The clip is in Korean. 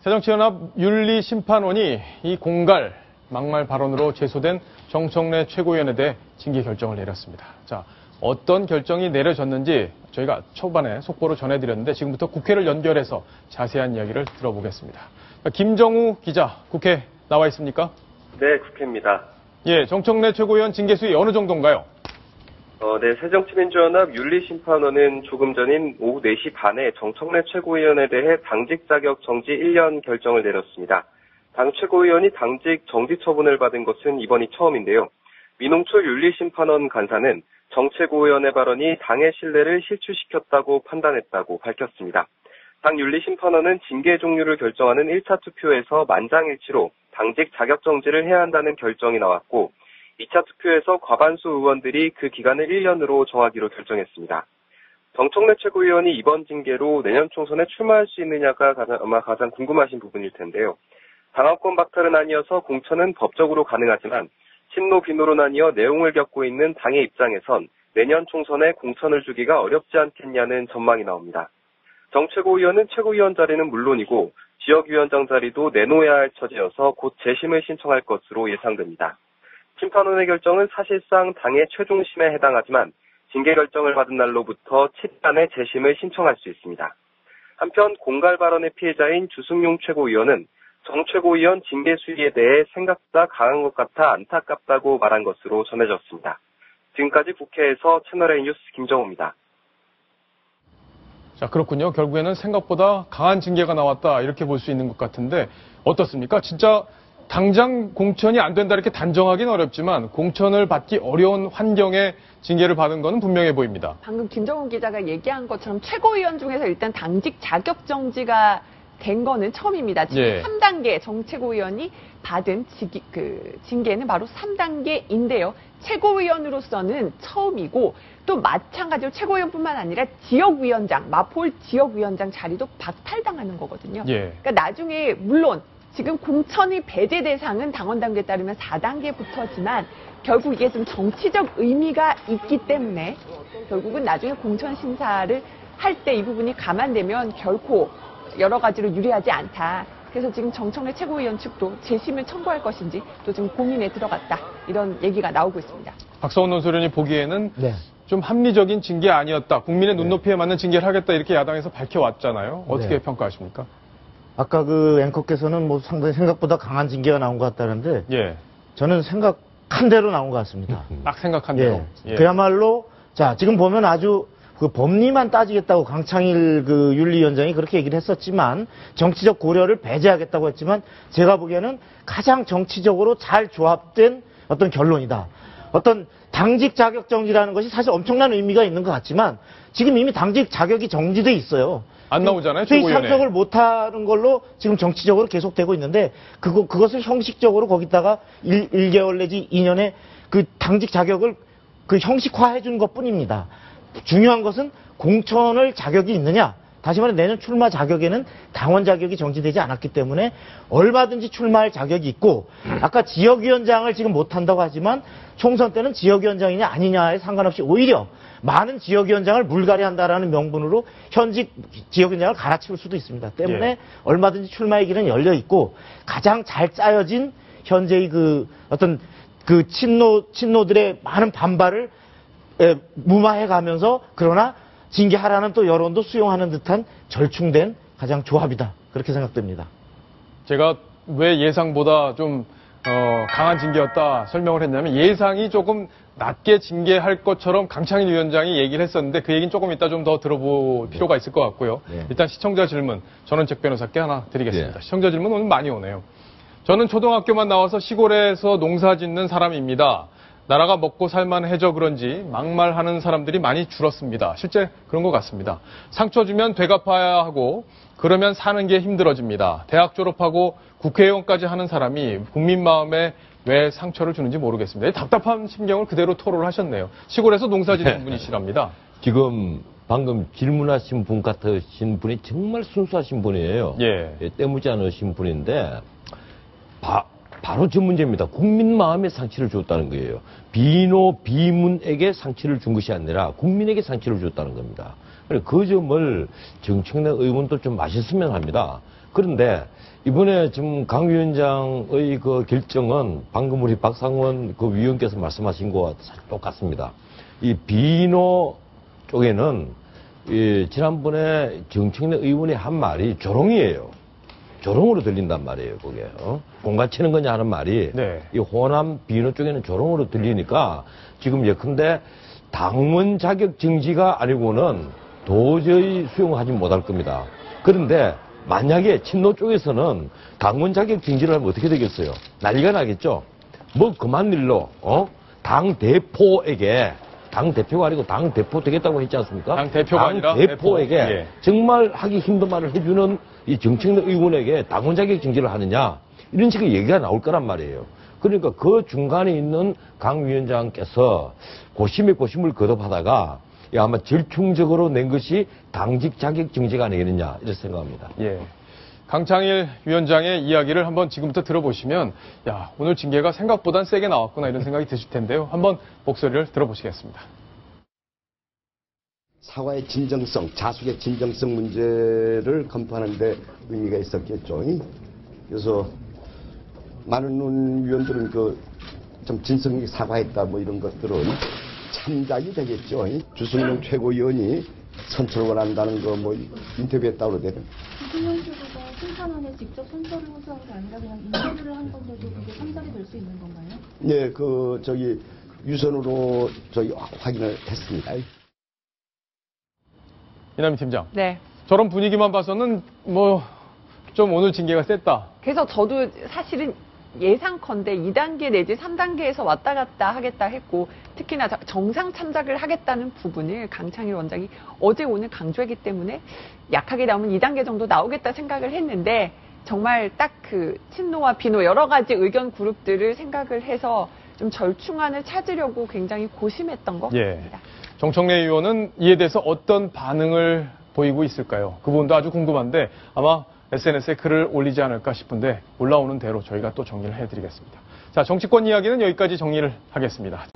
새정치연합 윤리심판원이 이 공갈, 막말 발언으로 제소된 정청래 최고위원에 대해 징계 결정을 내렸습니다. 자, 어떤 결정이 내려졌는지 저희가 초반에 속보로 전해드렸는데 지금부터 국회를 연결해서 자세한 이야기를 들어보겠습니다. 김정우 기자, 국회 나와 있습니까? 네, 국회입니다. 예, 정청래 최고위원 징계 수위 어느 정도인가요? 네, 새정치민주연합 윤리심판원은 조금 전인 오후 4시 반에 정청래 최고위원에 대해 당직 자격 정지 1년 결정을 내렸습니다. 당 최고위원이 당직 정지 처분을 받은 것은 이번이 처음인데요. 민홍철 윤리심판원 간사는 정 최고위원의 발언이 당의 신뢰를 실추시켰다고 판단했다고 밝혔습니다. 당 윤리심판원은 징계 종류를 결정하는 1차 투표에서 만장일치로 당직 자격 정지를 해야 한다는 결정이 나왔고 2차 투표에서 과반수 의원들이 그 기간을 1년으로 정하기로 결정했습니다. 정청래 최고위원이 이번 징계로 내년 총선에 출마할 수 있느냐가 아마 가장 궁금하신 부분일 텐데요. 당원권 박탈은 아니어서 공천은 법적으로 가능하지만 친노 비노로 나뉘어 내용을 겪고 있는 당의 입장에선 내년 총선에 공천을 주기가 어렵지 않겠냐는 전망이 나옵니다. 정 최고위원은 최고위원 자리는 물론이고 지역위원장 자리도 내놓아야 할 처지여서 곧 재심을 신청할 것으로 예상됩니다. 심판원의 결정은 사실상 당의 최종심에 해당하지만 징계 결정을 받은 날로부터 7일안에 재심을 신청할 수 있습니다. 한편 공갈 발언의 피해자인 주승용 최고위원은 정 최고위원 징계 수위에 대해 생각보다 강한 것 같아 안타깝다고 말한 것으로 전해졌습니다. 지금까지 국회에서 채널A 뉴스 김정우입니다. 자, 그렇군요. 결국에는 생각보다 강한 징계가 나왔다 이렇게 볼 수 있는 것 같은데 어떻습니까? 진짜 당장 공천이 안 된다 이렇게 단정하기는 어렵지만 공천을 받기 어려운 환경에 징계를 받은 것은 분명해 보입니다. 방금 김정우 기자가 얘기한 것처럼 최고위원 중에서 일단 당직 자격 정지가 된 거는 처음입니다. 지금 예. 3단계 정 최고위원이 받은 징계는 바로 3단계인데요. 최고위원으로서는 처음이고 또 마찬가지로 최고위원뿐만 아니라 지역위원장, 마포 지역위원장 자리도 박탈당하는 거거든요. 예. 그러니까 나중에 물론 지금 공천의 배제 대상은 당원 단계에 따르면 4단계부터지만 결국 이게 좀 정치적 의미가 있기 때문에 결국은 나중에 공천 심사를 할 때 이 부분이 감안되면 결코 여러 가지로 유리하지 않다. 그래서 지금 정청래 최고위원 측도 재심을 청구할 것인지 또 지금 고민에 들어갔다. 이런 얘기가 나오고 있습니다. 박성원 논설위원이 보기에는 좀 합리적인 징계 아니었다. 국민의 눈높이에 맞는 징계를 하겠다 이렇게 야당에서 밝혀왔잖아요. 어떻게 평가하십니까? 아까 그 앵커께서는 뭐 상당히 생각보다 강한 징계가 나온 것 같다는데 예. 저는 생각한 대로 나온 것 같습니다. 딱 생각한 대로. 예. 그야말로 자 지금 보면 아주 그 법리만 따지겠다고 강창일 그 윤리위원장이 그렇게 얘기를 했었지만 정치적 고려를 배제하겠다고 했지만 제가 보기에는 가장 정치적으로 잘 조합된 어떤 결론이다. 어떤 당직 자격 정지라는 것이 사실 엄청난 의미가 있는 것 같지만 지금 이미 당직 자격이 정지돼 있어요. 안 나오잖아요. 회의 참석을 못하는 걸로 지금 정치적으로 계속되고 있는데 그것을 형식적으로 거기다가 1개월 내지 2년의 그 당직 자격을 그 형식화해 준 것뿐입니다. 중요한 것은 공천을 자격이 있느냐. 다시 말해 내년 출마 자격에는 당원 자격이 정지되지 않았기 때문에 얼마든지 출마할 자격이 있고 아까 지역위원장을 지금 못한다고 하지만 총선 때는 지역위원장이냐 아니냐에 상관없이 오히려 많은 지역위원장을 물갈이한다라는 명분으로 현직 지역위원장을 갈아치울 수도 있습니다. 때문에 얼마든지 출마의 길은 열려 있고 가장 잘 짜여진 현재의 그 어떤 그 친노들의 많은 반발을 무마해 가면서 그러나 징계하라는 또 여론도 수용하는 듯한 절충된 가장 조합이다. 그렇게 생각됩니다. 제가 왜 예상보다 좀 강한 징계였다 설명을 했냐면 예상이 조금 낮게 징계할 것처럼 강창일 위원장이 얘기를 했었는데 그 얘기는 조금 이따 좀 더 들어볼 필요가 있을 것 같고요. 일단 시청자 질문 전원책 변호사께 하나 드리겠습니다. 시청자 질문 오늘 많이 오네요. 저는 초등학교만 나와서 시골에서 농사 짓는 사람입니다. 나라가 먹고 살만해져 그런지 막말하는 사람들이 많이 줄었습니다. 실제 그런 것 같습니다. 상처 주면 되갚아야 하고 그러면 사는 게 힘들어집니다. 대학 졸업하고 국회의원까지 하는 사람이 국민 마음에 왜 상처를 주는지 모르겠습니다. 답답한 심경을 그대로 토로를 하셨네요. 시골에서 농사 짓는 분이시랍니다. 지금 방금 질문하신 분 같으신 분이 정말 순수하신 분이에요. 때묻지 않으신 분인데 바로 저 문제입니다. 국민 마음에 상처를 줬다는 거예요. 비노, 비문에게 상처를 준 것이 아니라 국민에게 상처를 줬다는 겁니다. 그 점을 정청래 의원도 좀 아셨으면 합니다. 그런데 이번에 지금 강 위원장의 그 결정은 방금 우리 박상원 그 위원께서 말씀하신 것과 사실 똑같습니다. 이 비노 쪽에는 지난번에 정청래 의원이 한 말이 조롱이에요. 조롱으로 들린단 말이에요, 그게. 공간 치는 거냐 하는 말이. 네. 이 호남 비노 쪽에는 조롱으로 들리니까 지금 예컨대 당원 자격 정지가 아니고는 도저히 수용하지 못할 겁니다. 그런데 만약에 친노 쪽에서는 당원 자격 정지를 하면 어떻게 되겠어요? 난리가 나겠죠? 뭐 그만 일로, 당 대표에게, 당 대표가 아니고 당 대표 되겠다고 했지 않습니까? 당 대표가 아니라 대표에게 대표. 예. 정말 하기 힘든 말을 해주는 이 정청래 의원에게 당원 자격 정지를 하느냐, 이런 식의 얘기가 나올 거란 말이에요. 그러니까 그 중간에 있는 강 위원장께서 고심에 고심을 거듭하다가 아마 절충적으로 낸 것이 당직 자격 정지가 아니겠느냐, 이렇게 생각합니다. 예. 강창일 위원장의 이야기를 한번 지금부터 들어보시면, 야, 오늘 징계가 생각보단 세게 나왔구나, 이런 생각이 드실 텐데요. 한번 목소리를 들어보시겠습니다. 사과의 진정성, 자숙의 진정성 문제를 검토하는 데 의미가 있었겠죠. 그래서 많은 위원들은 좀 진성이 사과했다 뭐 이런 것들은 참작이 되겠죠. 주승용 최고위원이 선처를 원한다는 거 뭐 인터뷰했다고 그러대요. 주승용 최고가 심판원에 직접 선처를 호소한 게 아니라 그냥 인터뷰를 한 건데도 그게 참작이 될 수 있는 건가요? 네, 유선으로 확인을 했습니다. 이남희 팀장. 네. 저런 분위기만 봐서는 좀 오늘 징계가 셌다. 그래서 저도 사실은 예상컨대 2단계 내지 3단계에서 왔다 갔다 하겠다 했고, 특히나 정상 참작을 하겠다는 부분을 강창일 원장이 어제 오늘 강조했기 때문에 약하게 나오면 2단계 정도 나오겠다 생각을 했는데, 정말 딱 친노와 비노 여러 가지 의견 그룹들을 생각을 해서 좀 절충안을 찾으려고 굉장히 고심했던 것 같습니다. 정청래 의원은 이에 대해서 어떤 반응을 보이고 있을까요? 그 부분도 아주 궁금한데 아마 SNS에 글을 올리지 않을까 싶은데 올라오는 대로 저희가 또 정리를 해드리겠습니다. 자, 정치권 이야기는 여기까지 정리를 하겠습니다.